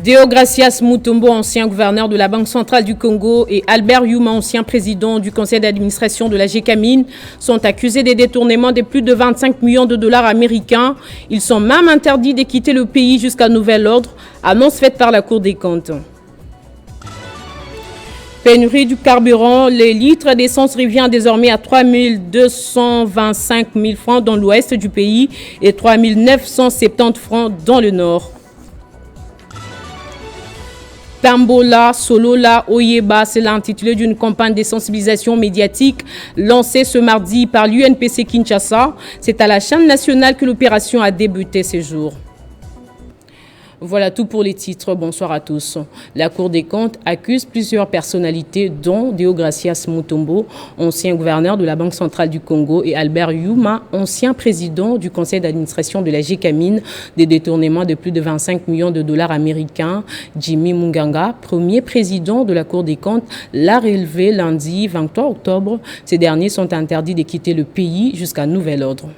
Deogracias Mutombo, ancien gouverneur de la Banque centrale du Congo, et Albert Yuma, ancien président du conseil d'administration de la Gécamine, sont accusés des détournements de plus de 25 millions de dollars américains. Ils sont même interdits de quitter le pays jusqu'à nouvel ordre, annonce faite par la Cour des comptes. Pénurie du carburant, les litres d'essence revient désormais à 3 225 000 francs dans l'ouest du pays et 3 970 francs dans le nord. Tambola, Solola, Oyeba, c'est l'intitulé d'une campagne de sensibilisation médiatique lancée ce mardi par l'UNPC Kinshasa. C'est à la chaîne nationale que l'opération a débuté ce jour. Voilà tout pour les titres. Bonsoir à tous. La Cour des comptes accuse plusieurs personnalités, dont Deogracias Mutombo, ancien gouverneur de la Banque centrale du Congo, et Albert Yuma, ancien président du conseil d'administration de la Gécamine, des détournements de plus de 25 millions de dollars américains. Jimmy Munganga, premier président de la Cour des comptes, l'a relevé lundi 23 octobre. Ces derniers sont interdits de quitter le pays jusqu'à nouvel ordre.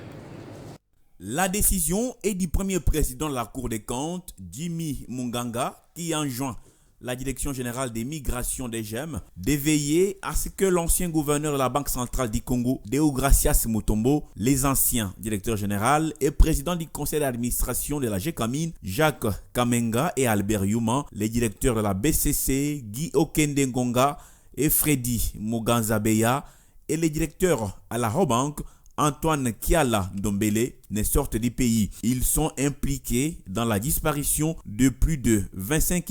La décision est du premier président de la Cour des comptes, Jimmy Munganga, qui enjoint la Direction générale des migrations des GEM de veiller à ce que l'ancien gouverneur de la Banque centrale du Congo, Deogracias Mutombo, les anciens directeurs généraux et présidents du conseil d'administration de la Gécamine, Jacques Kamenga et Albert Yuma, les directeurs de la BCC, Guy Okende Ngonga et Freddy Muganzabeya, et les directeurs à la Robank, Antoine Kiala Ndombele, ne sortent du pays. Ils sont impliqués dans la disparition de plus de 25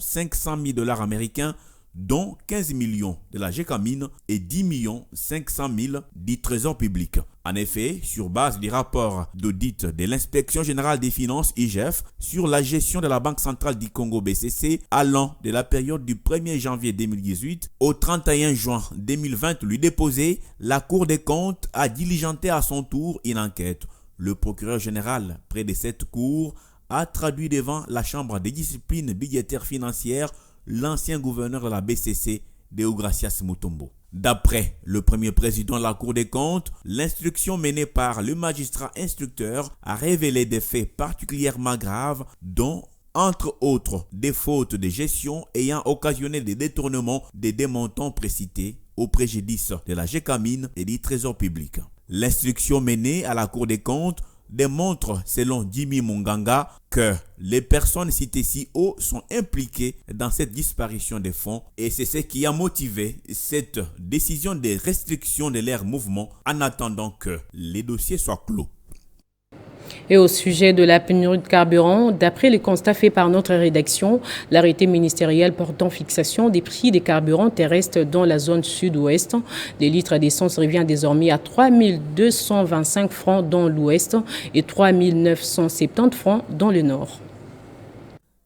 500 000 dollars américains, dont 15 millions de la Gécamine et 10 500 000 du Trésor public. En effet, sur base du rapport d'audit de l'Inspection générale des finances IGF sur la gestion de la Banque centrale du Congo BCC allant de la période du 1er janvier 2018 au 31 juin 2020 lui déposé, la Cour des comptes a diligenté à son tour une enquête. Le procureur général près de cette cour a traduit devant la Chambre des disciplines budgétaires financières l'ancien gouverneur de la BCC, Deogracias Mutombo. D'après le premier président de la Cour des comptes, l'instruction menée par le magistrat instructeur a révélé des faits particulièrement graves dont, entre autres, des fautes de gestion ayant occasionné des détournements des montants précités au préjudice de la Gécamine et du Trésor public. L'instruction menée à la Cour des comptes démontre, selon Jimmy Munganga, que les personnes citées si haut sont impliquées dans cette disparition des fonds et c'est ce qui a motivé cette décision de restriction de leur mouvement en attendant que les dossiers soient clos. Et au sujet de la pénurie de carburant, d'après les constats faits par notre rédaction, l'arrêté ministériel portant fixation des prix des carburants terrestres dans la zone sud-ouest, les litres d'essence revient désormais à 3 225 francs dans l'ouest et 3 970 francs dans le nord.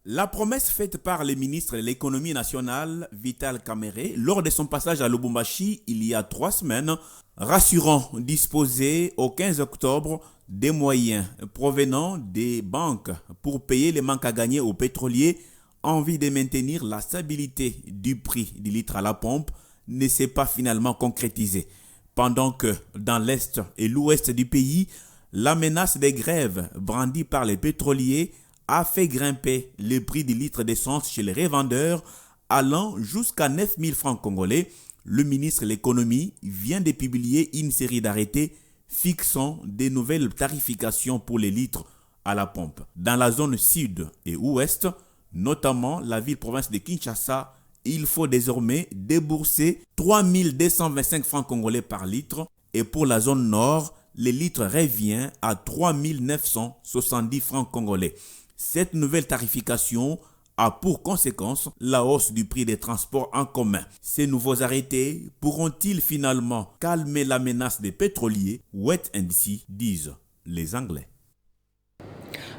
La promesse faite par le ministre de l'économie nationale, Vital Kamerhe, lors de son passage à Lubumbashi il y a 3 semaines, rassurant disposer au 15 octobre des moyens provenant des banques pour payer les manques à gagner aux pétroliers en vue de maintenir la stabilité du prix du litre à la pompe, ne s'est pas finalement concrétisée. Pendant que dans l'est et l'ouest du pays, la menace des grèves brandie par les pétroliers a fait grimper le prix du litre d'essence chez les revendeurs allant jusqu'à 9 000 francs congolais. Le ministre de l'économie vient de publier une série d'arrêtés fixant des nouvelles tarifications pour les litres à la pompe. Dans la zone sud et ouest, notamment la ville-province de Kinshasa, il faut désormais débourser 3 225 francs congolais par litre et pour la zone nord, le litre revient à 3 970 francs congolais. Cette nouvelle tarification a pour conséquence la hausse du prix des transports en commun. Ces nouveaux arrêtés pourront-ils finalement calmer la menace des pétroliers? Wait and see, disent les Anglais.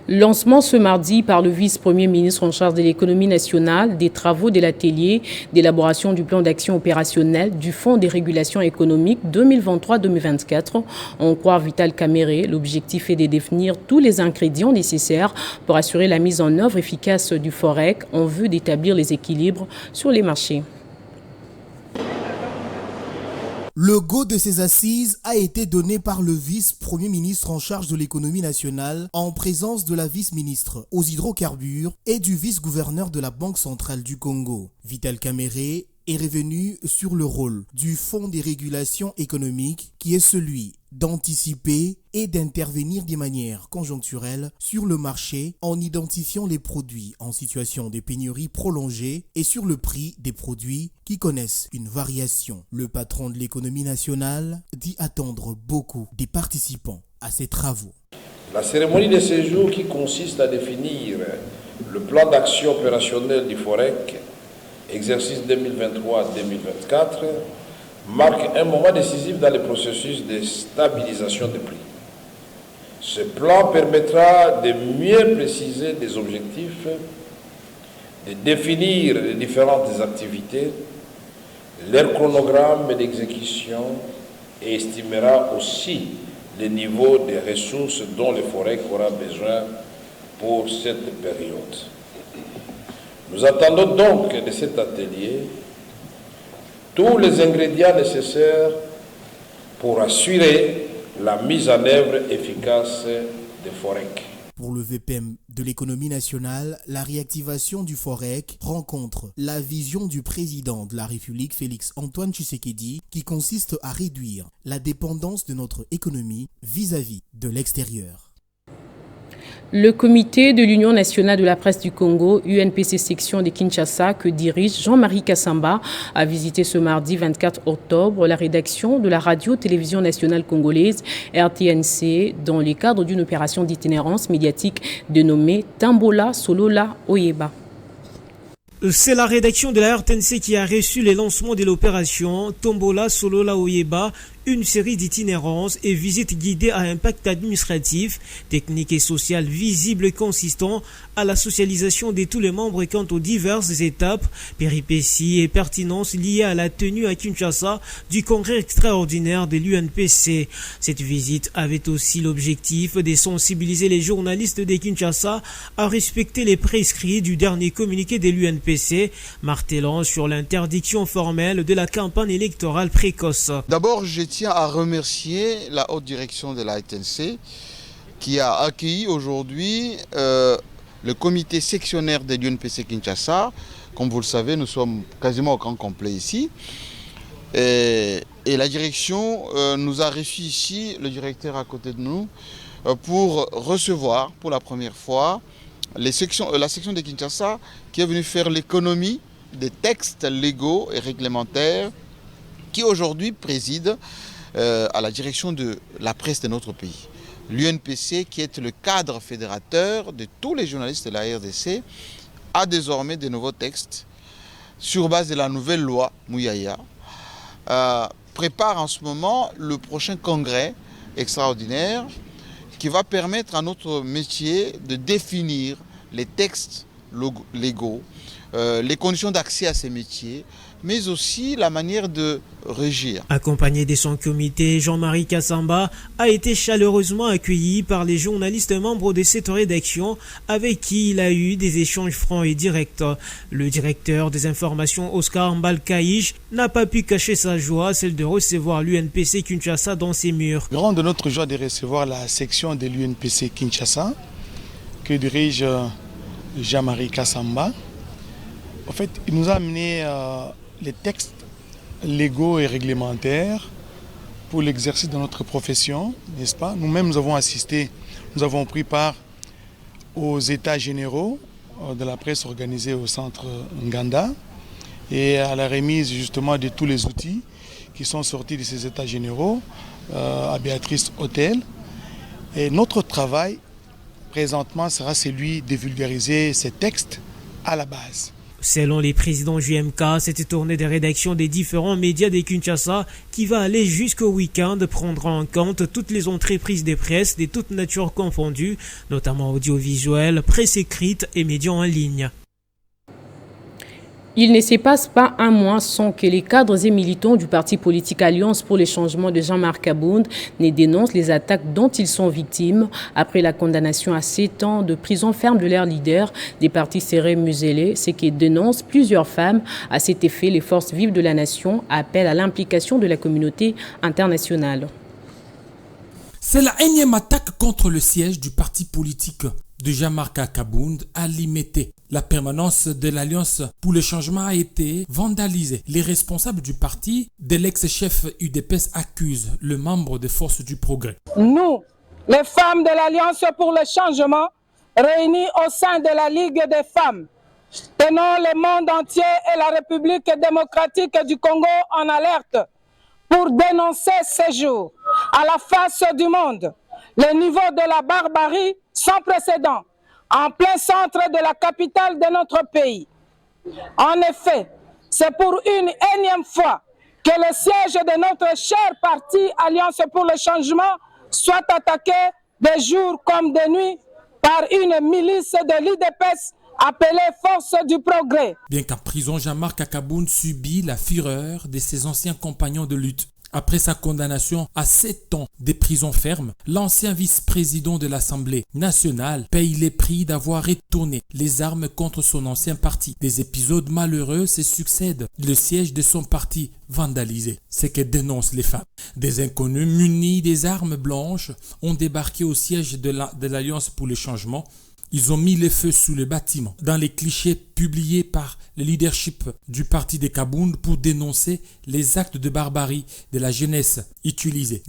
Lancement ce mardi par le vice-premier ministre en charge de l'économie nationale des travaux de l'atelier d'élaboration du plan d'action opérationnel du Fonds de régulation économique 2023-2024. En croit Vital Kamerhe, l'objectif est de définir tous les ingrédients nécessaires pour assurer la mise en œuvre efficace du FOREC en vue d'établir les équilibres sur les marchés. Le go de ces assises a été donné par le vice-premier ministre en charge de l'économie nationale en présence de la vice-ministre aux hydrocarbures et du vice-gouverneur de la Banque centrale du Congo. Vital Kamerhe est revenu sur le rôle du Fonds des régulations économiques qui est celui d'anticiper et d'intervenir de manière conjoncturelle sur le marché en identifiant les produits en situation de pénurie prolongée et sur le prix des produits qui connaissent une variation. Le patron de l'économie nationale dit attendre beaucoup des participants à ces travaux. La cérémonie de séjour qui consiste à définir le plan d'action opérationnel du FOREC, exercice 2023-2024, marque un moment décisif dans le processus de stabilisation des prix. Ce plan permettra de mieux préciser des objectifs, de définir les différentes activités, leur chronogramme d'exécution et estimera aussi le niveau des ressources dont le FOREC aura besoin pour cette période. Nous attendons donc de cet atelier tous les ingrédients nécessaires pour assurer la mise en œuvre efficace des FOREC. Pour le VPM de l'économie nationale, la réactivation du FOREC rencontre la vision du président de la République, Félix Antoine Tshisekedi, qui consiste à réduire la dépendance de notre économie vis-à-vis de l'extérieur. Le comité de l'Union nationale de la presse du Congo, UNPC section de Kinshasa, que dirige Jean-Marie Kassamba, a visité ce mardi 24 octobre la rédaction de la radio-télévision nationale congolaise RTNC dans le cadre d'une opération d'itinérance médiatique dénommée Tambola Solola Oyeba. C'est la rédaction de la RTNC qui a reçu les lancements de l'opération Tombola Solola Oyeba, une série d'itinérances et visites guidées à impact administratif, technique et social visible consistant à la socialisation de tous les membres quant aux diverses étapes, péripéties et pertinences liées à la tenue à Kinshasa du congrès extraordinaire de l'UNPC. Cette visite avait aussi l'objectif de sensibiliser les journalistes de Kinshasa à respecter les prescrits du dernier communiqué de l'UNPC, martelant sur l'interdiction formelle de la campagne électorale précoce. D'abord, je tiens à remercier la haute direction de la RTNC qui a accueilli aujourd'hui le comité sectionnaire de l'UNPC Kinshasa. Comme vous le savez, nous sommes quasiment au grand complet ici. Et la direction nous a reçu ici, le directeur à côté de nous, pour recevoir pour la première fois la section de Kinshasa qui est venue faire l'économie des textes légaux et réglementaires qui aujourd'hui préside à la direction de la presse de notre pays. L'UNPC, qui est le cadre fédérateur de tous les journalistes de la RDC, a désormais de nouveaux textes sur base de la nouvelle loi Mouyaya, prépare en ce moment le prochain congrès extraordinaire qui va permettre à notre métier de définir les textes légaux, les conditions d'accès à ces métiers, mais aussi la manière de régir. Accompagné de son comité, Jean-Marie Kassamba a été chaleureusement accueilli par les journalistes membres de cette rédaction avec qui il a eu des échanges francs et directs. Le directeur des informations, Oscar Mbalkaïch, n'a pas pu cacher sa joie, celle de recevoir l'UNPC Kinshasa dans ses murs. Grand de notre joie de recevoir la section de l'UNPC Kinshasa que dirige Jean-Marie Kassamba. En fait, il nous a amené les textes légaux et réglementaires pour l'exercice de notre profession, n'est-ce pas? Nous-mêmes, nous avons assisté, nous avons pris part aux états généraux de la presse organisés au centre Nganda et à la remise justement de tous les outils qui sont sortis de ces états généraux à Béatrice Hôtel. Et notre travail, présentement, sera celui de vulgariser ces textes à la base. Selon les présidents JMK, cette tournée de rédaction des différents médias de Kinshasa qui va aller jusqu'au week-end prendra en compte toutes les entreprises de presse de toutes natures confondues, notamment audiovisuelles, presse écrite et médias en ligne. Il ne se passe pas un mois sans que les cadres et militants du parti politique Alliance pour les changements de Jean-Marc Abound ne dénoncent les attaques dont ils sont victimes après la condamnation à 7 ans de prison ferme de leur leader des partis serrés muselés, ce qui dénonce plusieurs femmes. À cet effet, les forces vives de la nation appellent à l'implication de la communauté internationale. C'est la énième attaque contre le siège du parti politique de Jean-Marc Abound à Limete. La permanence de l'Alliance pour le changement a été vandalisée. Les responsables du parti de l'ex-chef UDPS accusent le membre des Forces du Progrès. Nous, les femmes de l'Alliance pour le changement, réunies au sein de la Ligue des femmes, tenons le monde entier et la République démocratique du Congo en alerte pour dénoncer ces jours à la face du monde le niveau de la barbarie sans précédent en plein centre de la capitale de notre pays. En effet, c'est pour une énième fois que le siège de notre cher parti Alliance pour le changement soit attaqué de jour comme de nuit par une milice de l'UDPS appelée Force du Progrès. Bien qu'en prison, Jean-Marc Abound subit la fureur de ses anciens compagnons de lutte. Après sa condamnation à 7 ans de prison ferme, l'ancien vice-président de l'Assemblée nationale paye les prix d'avoir retourné les armes contre son ancien parti. Des épisodes malheureux se succèdent. Le siège de son parti vandalisé, c'est que dénoncent les femmes. Des inconnus munis des armes blanches ont débarqué au siège de l'Alliance pour le changement. Ils ont mis le feu sous le bâtiment. Dans les clichés publiés par le leadership du parti de Abound pour dénoncer les actes de barbarie de la jeunesse utilisés.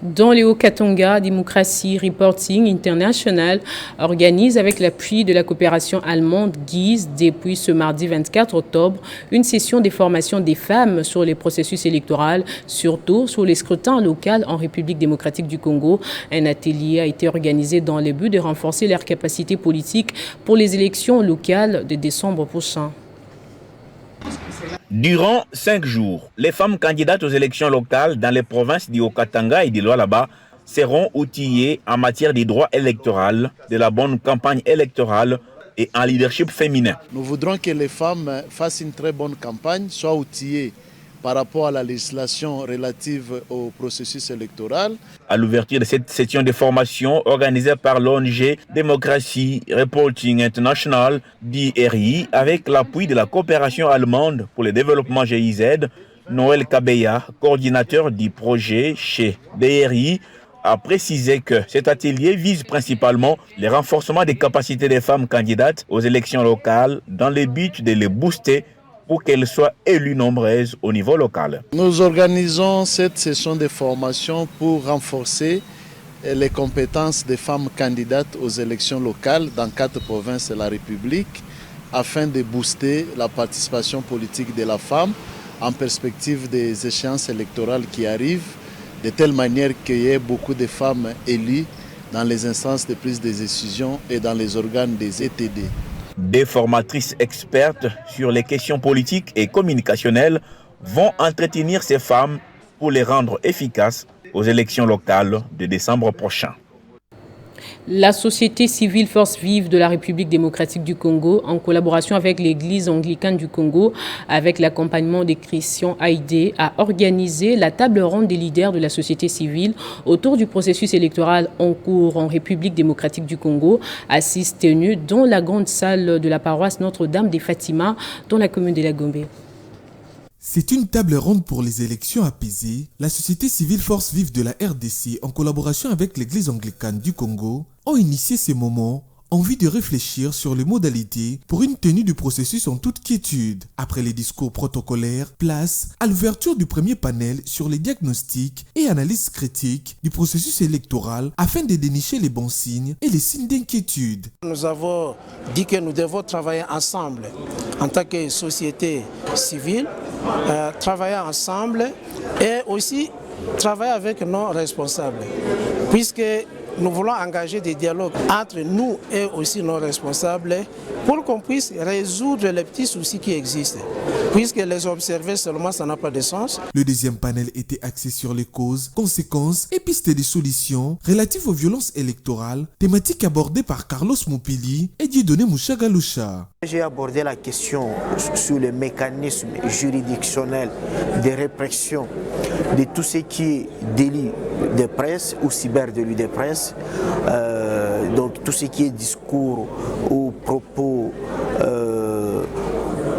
Dans les Hauts-Katanga, Democracy Reporting International organise avec l'appui de la coopération allemande GIZ depuis ce mardi 24 octobre une session de formation des femmes sur les processus électoraux, surtout sur les scrutins locaux en République démocratique du Congo. Un atelier a été organisé dans le but de renforcer leurs capacités politiques pour les élections locales de décembre prochain. Durant 5 jours, les femmes candidates aux élections locales dans les provinces du Haut-Katanga et du Lualaba seront outillées en matière des droits électoraux, de la bonne campagne électorale et en leadership féminin. Nous voudrons que les femmes fassent une très bonne campagne, soient outillées par rapport à la législation relative au processus électoral. À l'ouverture de cette session de formation organisée par l'ONG Democracy Reporting International, DRI, avec l'appui de la coopération allemande pour le développement GIZ, Noël Kabeya, coordinateur du projet chez DRI, a précisé que cet atelier vise principalement le renforcement des capacités des femmes candidates aux élections locales dans le but de les booster pour qu'elles soient élues nombreuses au niveau local. Nous organisons cette session de formation pour renforcer les compétences des femmes candidates aux élections locales dans 4 provinces de la République afin de booster la participation politique de la femme en perspective des échéances électorales qui arrivent, de telle manière qu'il y ait beaucoup de femmes élues dans les instances de prise de décision et dans les organes des ETD. Des formatrices expertes sur les questions politiques et communicationnelles vont entretenir ces femmes pour les rendre efficaces aux élections locales de décembre prochain. La société civile Force Vive de la République démocratique du Congo, en collaboration avec l'Église anglicane du Congo, avec l'accompagnement des Christians Haïdé, a organisé la table ronde des leaders de la société civile autour du processus électoral en cours en République démocratique du Congo, assise tenue dans la grande salle de la paroisse Notre-Dame des Fatima, dans la commune de la Gombe. C'est une table ronde pour les élections apaisées. La société civile Force Vive de la RDC, en collaboration avec l'Église anglicane du Congo, ont initié ces moments en vue de réfléchir sur les modalités pour une tenue du processus en toute quiétude. Après les discours protocolaires, place à l'ouverture du premier panel sur les diagnostics et analyses critiques du processus électoral afin de dénicher les bons signes et les signes d'inquiétude. Nous avons dit que nous devons travailler ensemble en tant que société civile, travailler ensemble et aussi travailler avec nos responsables, puisque nous voulons engager des dialogues entre nous et aussi nos responsables pour qu'on puisse résoudre les petits soucis qui existent. puisque les observer seulement, ça n'a pas de sens. Le deuxième panel était axé sur les causes, conséquences et pistes de solutions relatives aux violences électorales, thématique abordée par Carlos Mopili et Dieudonné Mouchagaloucha. J'ai abordé la question sur le mécanisme juridictionnel de répression de tout ce qui est délit de presse ou cyberdélit de presse, donc tout ce qui est discours ou propos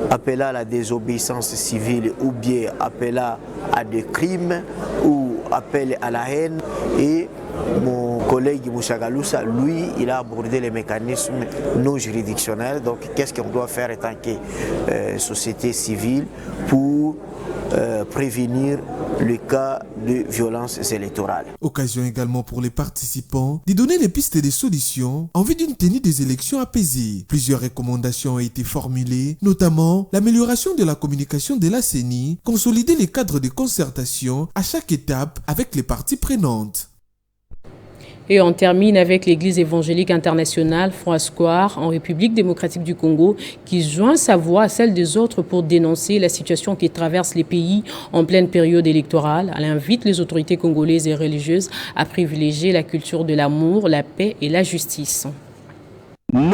appelant à la désobéissance civile ou bien appelant à des crimes ou appel à la haine. Et mon collègue Mouchagaloucha, lui, il a abordé les mécanismes non juridictionnels. Donc, qu'est-ce qu'on doit faire en tant que société civile pour prévenir le cas de violences électorales. Occasion également pour les participants de donner les pistes des solutions en vue d'une tenue des élections apaisées. Plusieurs recommandations ont été formulées, notamment l'amélioration de la communication de la CENI, consolider les cadres de concertation à chaque étape avec les parties prenantes. Et on termine avec l'Église évangélique internationale Front Square en République démocratique du Congo qui joint sa voix à celle des autres pour dénoncer la situation qui traverse les pays en pleine période électorale. Elle invite les autorités congolaises et religieuses à privilégier la culture de l'amour, la paix et la justice. Nous,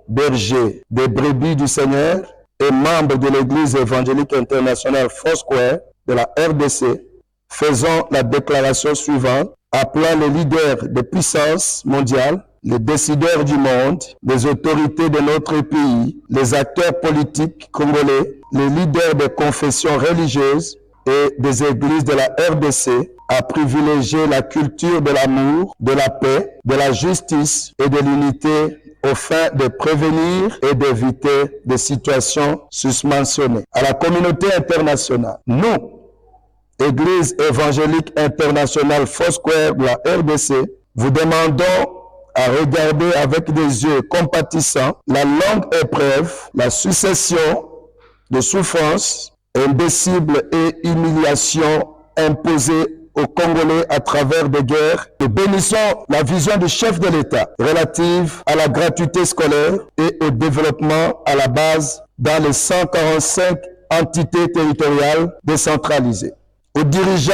bergers des brebis du Seigneur et membres de l'Église évangélique internationale Front Square de la RDC, faisons la déclaration suivante, appelant les leaders des puissances mondiales, les décideurs du monde, les autorités de notre pays, les acteurs politiques congolais, les leaders des confessions religieuses et des églises de la RDC à privilégier la culture de l'amour, de la paix, de la justice et de l'unité aux fins de prévenir et d'éviter des situations susmentionnées. À la communauté internationale, nous, Église évangélique internationale Foursquare de la RDC, vous demandons à regarder avec des yeux compatissants la longue épreuve, la succession de souffrances, indicibles et humiliations imposées aux Congolais à travers des guerres. Nous bénissons la vision du chef de l'État relative à la gratuité scolaire et au développement à la base dans les 145 entités territoriales décentralisées. Aux dirigeants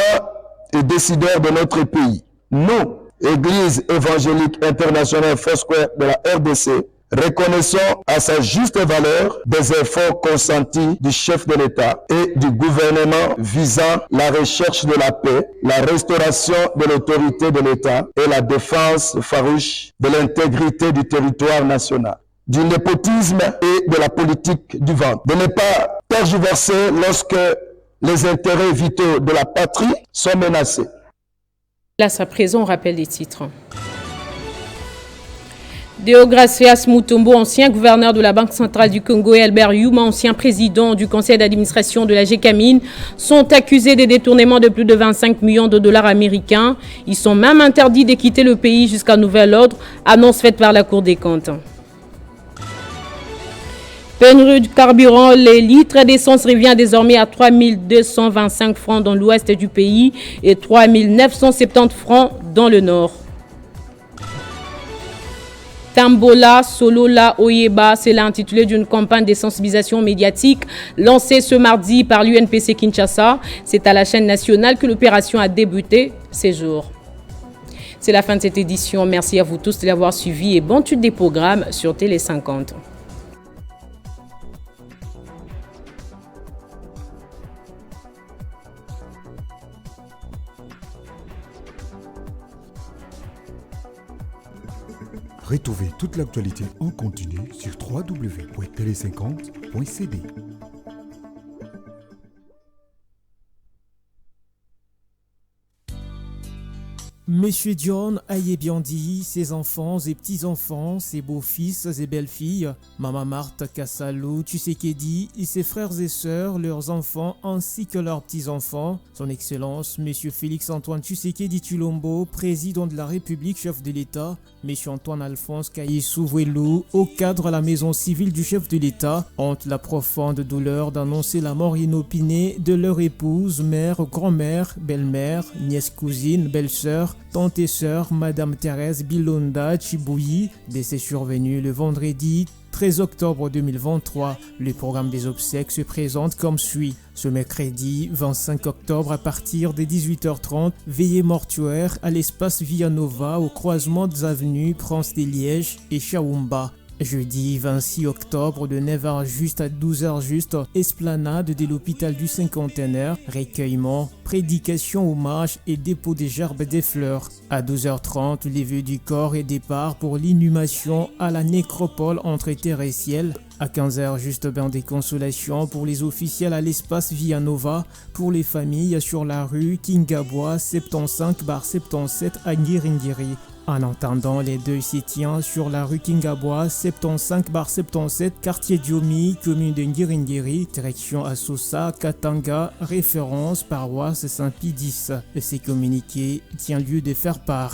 et décideurs de notre pays, nous, Église évangélique internationale Foursquare de la RDC, reconnaissons à sa juste valeur des efforts consentis du chef de l'État et du gouvernement visant la recherche de la paix, la restauration de l'autorité de l'État et la défense farouche de l'intégrité du territoire national, du népotisme et de la politique du ventre, de ne pas tergiverser lorsque les intérêts vitaux de la patrie sont menacés. Là, à présent, on rappelle les titres. Deogracias Mutombo, ancien gouverneur de la Banque centrale du Congo, et Albert Youma, ancien président du conseil d'administration de la Gécamine, sont accusés des détournements de plus de 25 millions de dollars américains. Ils sont même interdits de quitter le pays jusqu'à nouvel ordre, annonce faite par la Cour des comptes. Pénurie de carburant, les litres d'essence revient désormais à 3 225 francs dans l'ouest du pays et 3 970 francs dans le nord. Tombola, Solola, Oyeba, c'est l'intitulé d'une campagne de sensibilisation médiatique lancée ce mardi par l'UNPC Kinshasa. C'est à la chaîne nationale que l'opération a débuté ces jours. C'est la fin de cette édition. Merci à vous tous de l'avoir suivi et bonne étude des programmes sur Télé 50. Retrouvez toute l'actualité en continu sur www.tele50.cd. Monsieur John Ayebiandi, ses enfants et petits-enfants, ses beaux-fils et belles-filles, Maman Marthe Kassalou Tshisekedi et ses frères et sœurs, leurs enfants ainsi que leurs petits-enfants, son Excellence Monsieur Félix-Antoine Tshisekedi Tshilombo, président de la République, chef de l'État, Monsieur Antoine Alphonse Kaïssou Vouelou, au cadre à la maison civile du chef de l'État, ont la profonde douleur d'annoncer la mort inopinée de leur épouse, mère, grand-mère, belle-mère, nièce, cousine, belle-sœur, tante et sœur, Madame Thérèse Bilonda Chibouyi, décès survenu le vendredi 13 octobre 2023. Le programme des obsèques se présente comme suit. Ce mercredi 25 octobre à partir de 18h30, veillée mortuaire à l'espace Villanova au croisement des avenues Prince des Lièges et Chaoumba. Jeudi 26 octobre de 9h juste à 12h juste, esplanade de l'hôpital du Cinquantenaire, recueillement, prédication, hommage et dépôt des gerbes des fleurs. À 12h30, levée du corps et départ pour l'inhumation à la nécropole entre terre et ciel. À 15h, juste bain des consolations pour les officiels à l'espace Villanova, pour les familles sur la rue Kingabwa 75/77 à Ngiringiri. En attendant, les deuils s'y tiennent sur la rue Kingabwa 75/77, quartier Diomi, commune de Ngiringiri, direction Assosa, Katanga, référence paroisse Saint-Pie X. Ces communiqués tient lieu de faire part.